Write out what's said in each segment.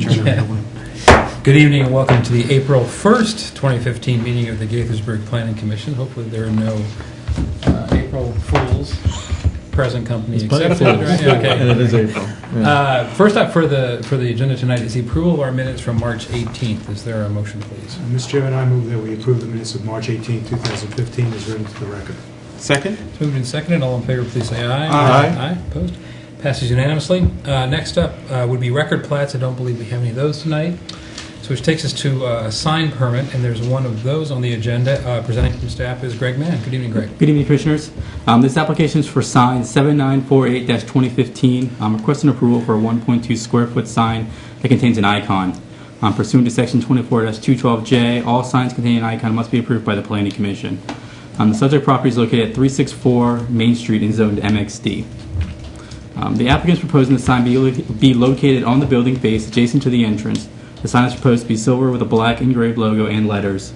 Good evening and welcome to the April 1st, 2015 meeting of the Gaithersburg Planning Commission. Hopefully there are no April Fools, present company, etc. Okay. And it is April. Yeah. First up for the agenda tonight is the approval of our minutes from March 18th. Is there a motion, please? Mr. Chairman, I move that we approve the minutes of March 18, 2015 as written to the record. Second? It's moved and seconded. All in favor, please say aye. Aye. Aye. Opposed? Passes unanimously. Next up would be record plats. I don't believe we have any of those tonight. So which takes us to a sign permit, and there's one of those on the agenda. Presenting from staff is Greg Mann. Good evening, Greg. Good evening, Commissioners. This application is for sign 7948-2015. I'm requesting approval for a 1.2 square foot sign that contains an icon. Pursuant to Section 24-212J, all signs containing an icon must be approved by the Planning Commission. The subject property is located at 364 Main Street and zoned MXD. The applicant is proposing the sign be located on the building face adjacent to the entrance. The sign is proposed to be silver with a black engraved logo and letters.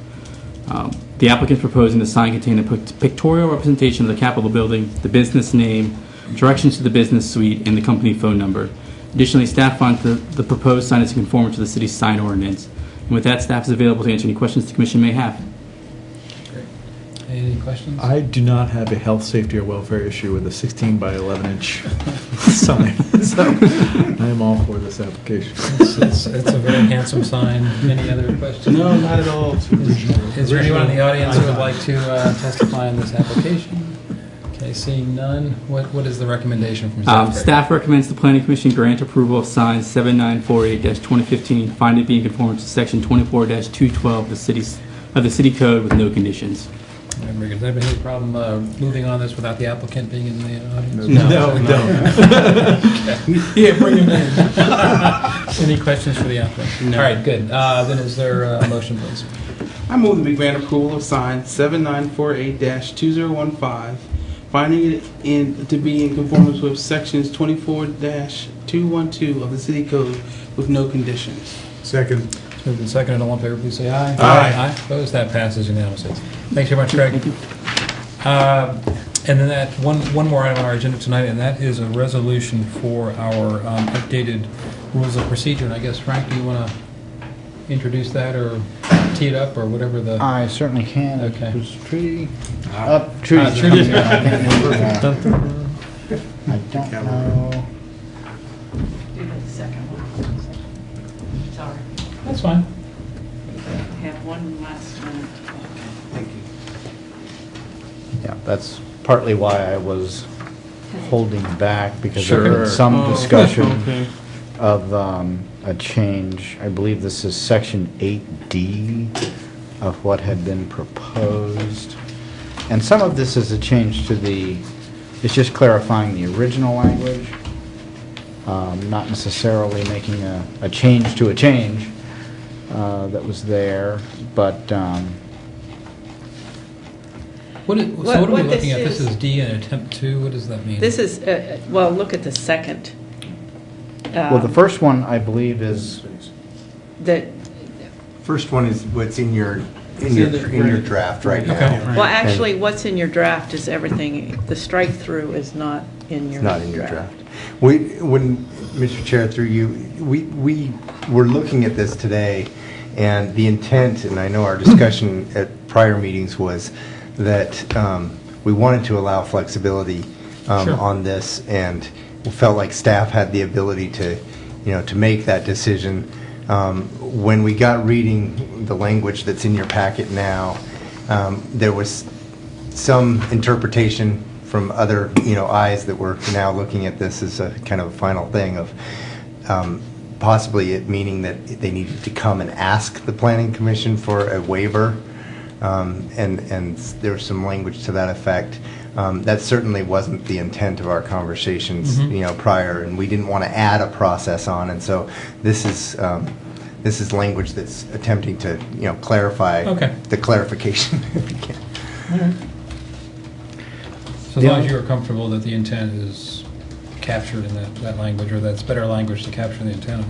The applicant is proposing the sign contain a pictorial representation of the Capitol building, the business name, directions to the business suite, and the company phone number. Additionally, staff finds the proposed sign is conformant to the city's sign ordinance. And with that, staff is available to answer any questions the Commission may have. Great. Any questions? I do not have a health, safety, or welfare issue with a 16 by 11 inch sign, so I am all for this application. It's a very handsome sign. Any other questions? No, not at all. Is there anyone in the audience who would like to testify on this application? Okay, seeing none, what is the recommendation from staff? Staff recommends the Planning Commission grant approval of sign 7948-2015, find it being conformant to Section 24-212 of the City Code with no conditions. Very good. Does anybody have a problem moving on this without the applicant being in the audience? No, we don't. Yeah, bring him in. Any questions for the applicant? No. All right, good. Then is there a motion, please? I move that we grant approval of sign 7948-2015, finding it to be in conformance with sections 24-212 of the City Code with no conditions. Second. Moved and seconded. All in favor, please say aye. Aye. Opposed? That passes unanimously. Thanks very much, Greg. Thank you. And then that one more item on our agenda tonight, and that is a resolution for our updated rules of procedure. And I guess, Frank, do you want to introduce that or tee it up or whatever the... I certainly can. Okay. It was Trudy. Trudy's Trudy's coming. I can't remember. I don't Calendar. know. Do the second one. Sorry. That's fine. I have one last minute. Thank you. Yeah, that's partly why I was holding back, because Sure. there was some Oh, discussion okay. of a change. I believe this is Section 8D of what had been proposed. And some of this is a change to it's just clarifying the original language, not necessarily making a change to a change that was there, but What are we What looking at? this This is- is D and attempt 2. What does that mean? This is, well, look at the second. well, the first one, I believe, is That, First one is what's in your draft right now. Okay. well, actually, what's in your draft is everything. The strike-through is not in your It's draft. not in your draft. When Mr. Chair, through you, we were looking at this today, and the intent, and I know our discussion at prior meetings was that we wanted to allow flexibility Sure. on this, and we felt like staff had the ability to make that decision. When we got reading the language that's in your packet now, there was some interpretation from other eyes that were now looking at this as a kind of a final thing of possibly it meaning that they needed to come and ask the Planning Commission for a waiver, and there was some language to that effect. That certainly wasn't the intent of our conversations, prior, and we didn't want to add a process on, and so this is language that's attempting to clarify the clarification. If you can. All right. So as long as you're comfortable that the intent is captured in that language, or that's better language to capture the intent,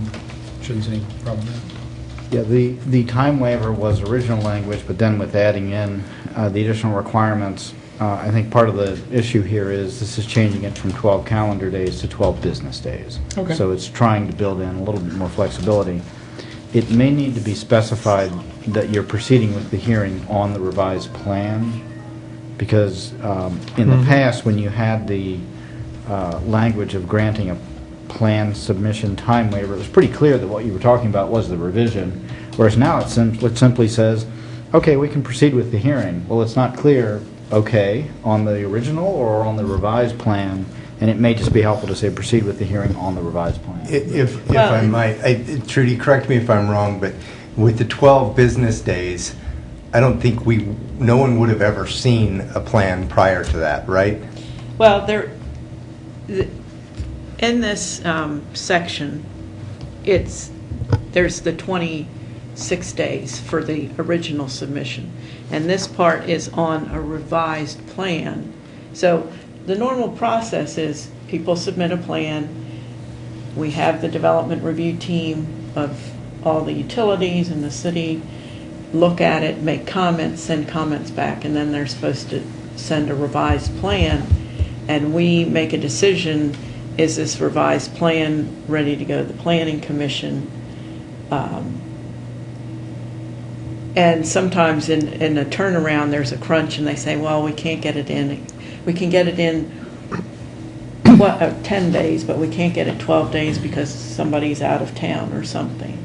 shouldn't see any problem there. Yeah, the time waiver was original language, but then with adding in the additional requirements I think part of the issue here is this is changing it from 12 calendar days to 12 business days. Okay. So it's trying to build in a little bit more flexibility. It may need to be specified that you're proceeding with the hearing on the revised plan, because in the past, when you had the language of granting a plan submission time waiver, it was pretty clear that what you were talking about was the revision, whereas now it simply says, okay, we can proceed with the hearing. Well, it's not clear, okay, on the original or on the revised plan, and it may just be helpful to say proceed with the hearing on the revised plan. If Well- I might, Trudy, correct me if I'm wrong, but with the 12 business days, I don't think no one would have ever seen a plan prior to that, right? Well, in this section, there's the 26 days for the original submission, and this part is on a revised plan. So the normal process is people submit a plan, we have the development review team of all the utilities in the city look at it, make comments, send comments back, and then they're supposed to send a revised plan, and we make a decision, is this revised plan ready to go to the Planning Commission? And sometimes in a turnaround, there's a crunch, and they say, well, we can't get it in. We can get it in 10 days, but we can't get it 12 days because somebody's out of town or something.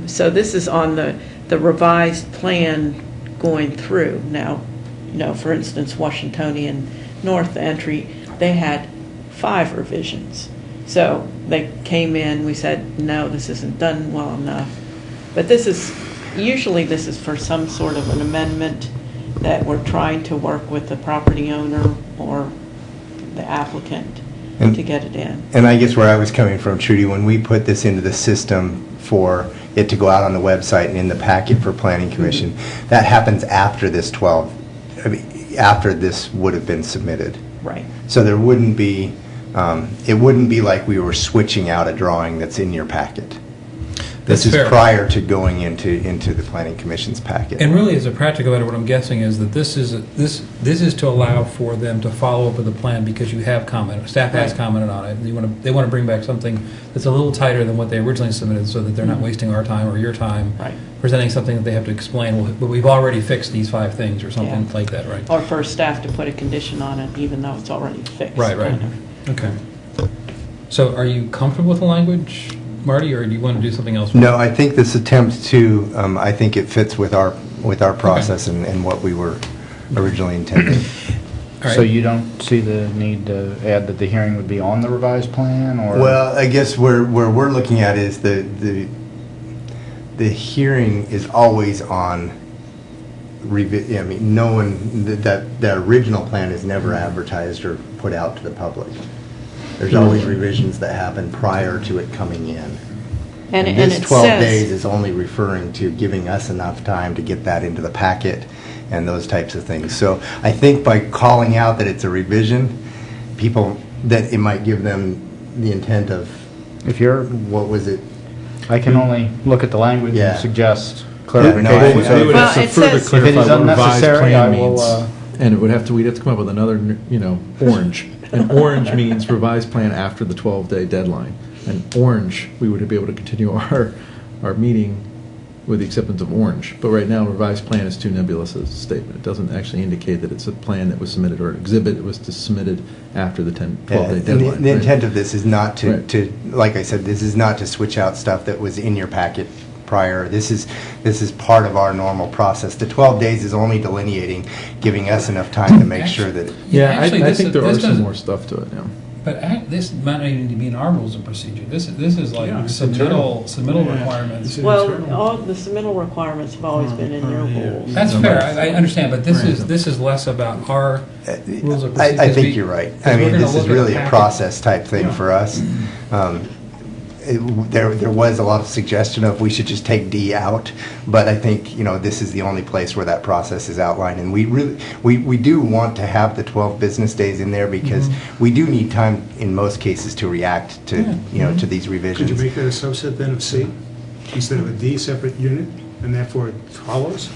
So this is on the revised plan going through. Now, for instance, Washingtonian North Entry, they had 5 revisions. So they came in, we said, no, this isn't done well enough. But usually this is for some sort of an amendment that we're trying to work with the property owner or the applicant to get it in. And I guess where I was coming from, Trudy, when we put this into the system for it to go out on the website and in the packet for Planning Commission, that happens after this after this would have been submitted. Right. So there wouldn't be, it wouldn't be like we were switching out a drawing that's in your packet. This That's is fair. prior to going into the Planning Commission's packet. And really, as a practical matter, what I'm guessing is that this is to allow for them to follow up with the plan because you have commented, staff has Right. commented on it. They want to bring back something that's a little tighter than what they originally submitted, so that they're not wasting our time or your time Right. presenting something that they have to explain. Well, but we've already fixed these 5 things or something Yeah. like that, right? Or for staff to put a condition on it, even though it's already fixed. Right. kind of. Okay. So, are you comfortable with the language, Marty, or do you want to do something else? No, I think this attempt to, I think it fits with our process and what we were originally intending. All right. So you don't see the need to add that the hearing would be on the revised plan, or? Well, I guess where we're looking at is the hearing is always on I mean, no one, that the original plan is never advertised or put out to the public. There's always revisions that happen prior to it coming in. And This it 12 says- days is only referring to giving us enough time to get that into the packet and those types of things. So I think by calling out that it's a revision, that it might give them the intent of, If you're, what was it? I can only look at the language Yeah. and suggest Yeah, clarification. no, I- So We would have Well, to it further says- If it is clarify what revised unnecessary, I plan will, means. And we'd have to come up with another, orange. And orange means revised plan after the 12-day deadline. And orange, we would be able to continue our meeting with the acceptance of orange. But right now, revised plan is too nebulous as a statement. It doesn't actually indicate that it's a plan that was submitted or an exhibit that was submitted after the 12-day And deadline. the right? intent of this is not Right. to, like I said, this is not to switch out stuff that was in your packet prior. This is part of our normal process. The 12 days is only delineating, giving us enough time to make sure that, Yeah, Actually, I this think is- there this are some doesn't- more stuff to it now. But this might not even be in our rules of procedure. This is like Yeah, it's internal. submittal Yeah. requirements. It's Well, internal. all the submittal requirements have always been in your rules. That's fair. I understand, but this is less about our rules of procedure. I think you're right. I mean, this is really a process type thing for us. There was a lot of suggestion of we should just take D out, but I think, this is the only place where that process is outlined. And we do want to have the 12 business days in there because we do need time in most cases to react to, to these Could revisions. you make that a subset then of C, instead of a D separate unit, and therefore it follows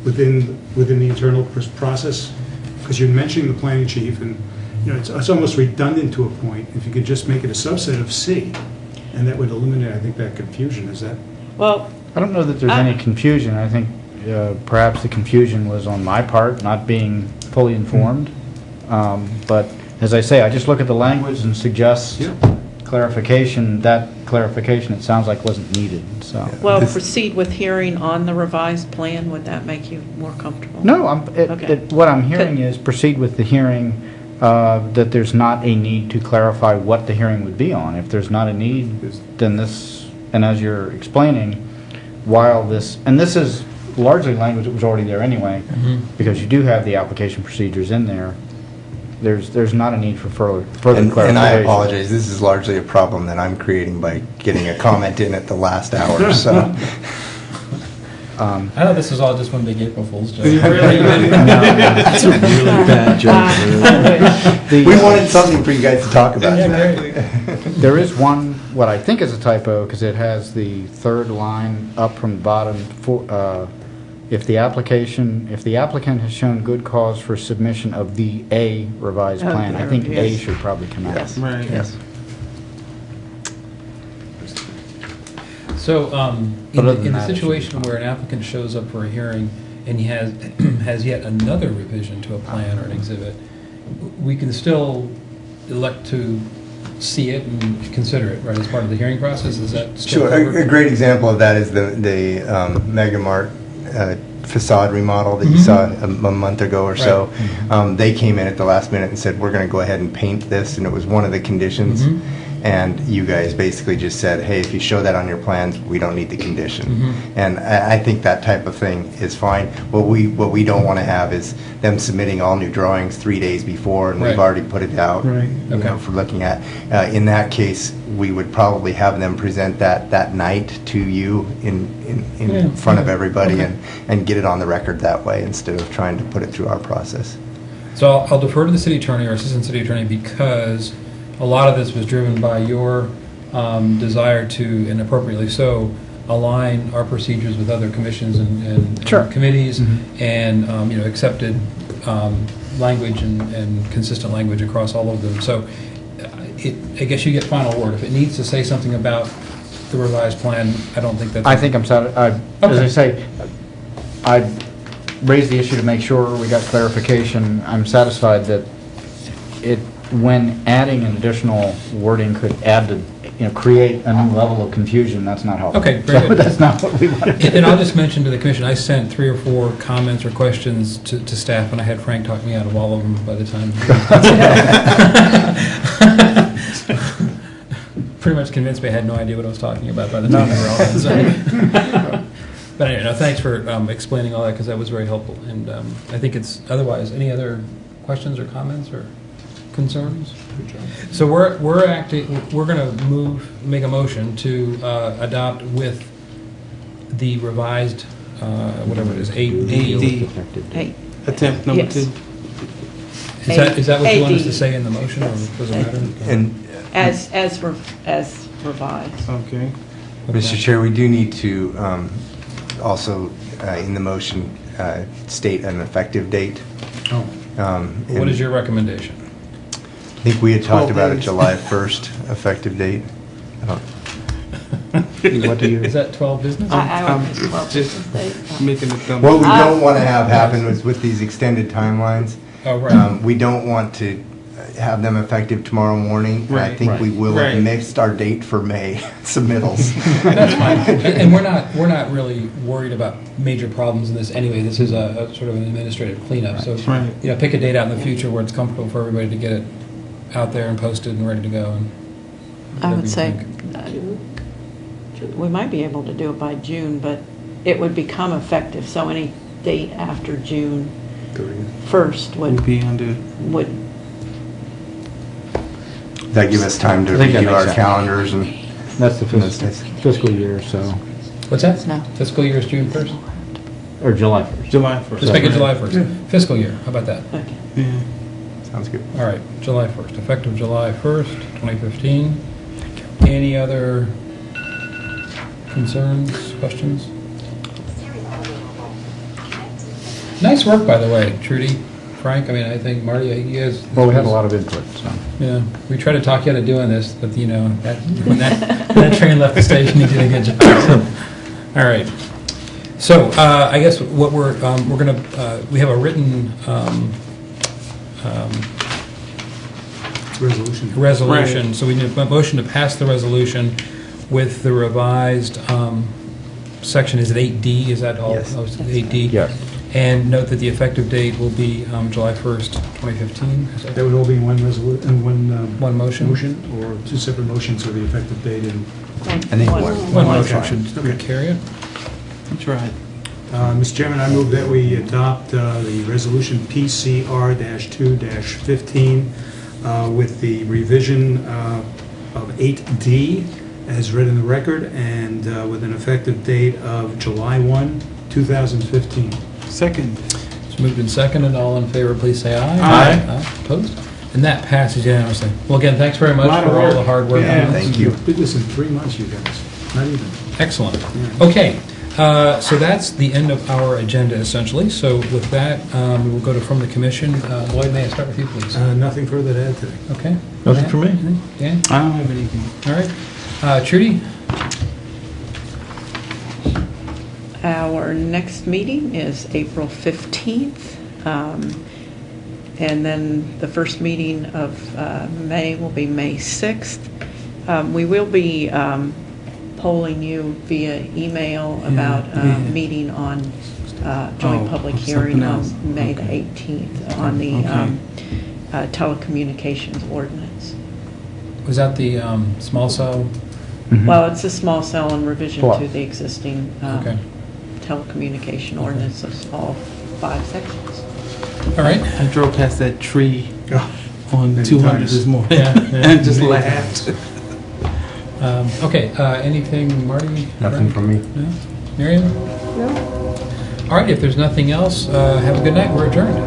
within the internal process? because you're mentioning the planning chief, and, you know, it's almost redundant to a point. If you could just make it a subset of C, and that would eliminate, I think, that confusion. Is that? Well, I don't know that there's any confusion. I think perhaps the confusion was on my part, not being fully informed. But as I say, I just look at the language and suggest Yeah. clarification. That clarification, it sounds like, wasn't needed, so. well, This- proceed with hearing on the revised plan, would that make you more comfortable? No, Okay. what I'm hearing is proceed with the hearing, that there's not a need to clarify what the hearing would be on. If there's not a need, then this, and as you're explaining, while this, and this is largely language that was already there anyway, because you do have the application procedures in there, there's not a need for further clarification. And I apologize, this is largely a problem that I'm creating by getting a comment in at the last hour, so. I thought this was all just one big April Fool's joke. That's a really bad joke. The- We wanted something for you guys to talk about tonight. There is one, what I think is a typo, because it has the third line up from the bottom, if the applicant has shown good cause for submission of the A revised Oh, plan. I there, think A yes. should probably come out. Yes. Right. Yes. So, But other than in the that, it should be situation fine. where an applicant shows up for a hearing and he has, has yet another revision to a plan or an exhibit, we can still elect to see it and consider it, right, as part of the hearing process? Is that still Sure, covered? a great example of that is the Mega Mart facade remodel that you saw a month ago or so. They came in at the last minute and said, we're going to go ahead and paint this, and it was one of the conditions. And you guys basically just said, hey, if you show that on your plans, we don't need the condition. And I think that type of thing is fine. What we don't want to have is them submitting all new drawings 3 days before, and we've Right. already put it out Right. you know, for looking at. In that case, we would probably have them present that night to you in Yeah. front of everybody Okay. and get it on the record that way instead of trying to put it through our process. So I'll defer to the city attorney or assistant city attorney because a lot of this was driven by your desire to, and appropriately so, align our procedures with other commissions and Sure. committees and, you know, accepted language and consistent language across all of them. So I guess you get final word. If it needs to say something about the revised plan, I don't think that's... I think as I Okay. say, I raised the issue to make sure we got clarification. I'm satisfied that when adding an additional wording could add to, create a new level of confusion, that's not helpful. Okay, very So good. that's not what we want to do. And I'll just mention to the commission, I sent 3 or 4 comments or questions to staff, and I had Frank talk me out of all of them by the time. Pretty much convinced me I had no idea what I was talking about by the time we were all done. So. But anyway, no, thanks for explaining all that, because that was very helpful. And I think it's, otherwise, any other questions or comments or concerns? So we're going to make a motion to adopt with the revised, whatever it is, 8D. Hey, Attempt number Yes. 2. Is that what you want us to AD. say in the motion, or does it matter? And as revised. Okay. Mr. Chair, we do need to also, in the motion, state an effective date. Oh. What And is your recommendation? I think we had talked 12 about a days. July 1st effective date. I don't- What do you? Is that 12 business? I Um, would just love just- to say. Making it dumb. What we don't want to have happen is with these extended timelines, Oh, right. we don't want to have them effective tomorrow morning. And I Right. think we will have Right. missed our date for May submittals. That's fine. And we're not really worried about major problems in this anyway. This is a sort of an administrative cleanup. So, Right. you know, pick a date out in the future where it's comfortable for everybody to get it out there and posted and ready to go. And I whatever would you say, think. we might be able to do it by June, but it would become effective, so any date after June 1st Would be under. would, That give us time to I think that review our makes sense. calendars and That's the That's- fiscal year, so, What's that? No. Fiscal year is June 1st? or July 1st. July 1st. Just make it July 1st. Fiscal year, how about that? okay. Yeah. sounds good. All right, July 1st, effective July 1st, 2015. Any other concerns, questions? Nice work, by the way, Trudy. Frank, I mean, I think Marty, you guys... Well, we had a lot of input, so. Yeah, we tried to talk you out of doing this, but, you know, when that train left the station, you did a good job. All right. So, I guess what we're going to, we have a written resolution. So we need a motion to pass the resolution with the revised section, is it 8D? Is that all? Yes. Oh, it's 8D? Yes. And note that the effective date will be July 1st, 2015. Is That that would all be in one resolution, one motion? or two separate motions for the effective date and... I think one. One One motion motion. should carry it. That's right. Mr. Chairman, I move that we adopt the resolution PCR-2-15 with the revision of 8D as read in the record and with an effective date of July 1, 2015. Second. It's moved and seconded. All in favor, please say aye. Aye. Opposed? And that passes unanimously. Well, again, thanks very much Lot of for all work. the hard work. Yeah, on this. Thank you. Did this in 3 months, you guys. Not even. Excellent. Okay, so that's the end of our agenda, essentially. So with that, we will go to from the commission. Lloyd, may I start with you, please? Nothing further to add today. Okay. Nothing for me. Dan? I don't have anything. All right. Trudy? Our next meeting is April 15th, and then the first meeting of May will be May 6th. We will be polling you via email about meeting on joint public hearing something else. on May the Okay. 18th on the telecommunications ordinance. Was that the small cell? Well, it's a small cell and revision Well, to the existing Okay. telecommunication ordinance of all 5 sections. All right. I drove past that tree Oh, on many 200 times. this morning Yeah, yeah. and just laughed. Okay, anything, Marty? Nothing from me. No? Miriam? No. All right, if there's nothing else, have a good night. We're adjourned.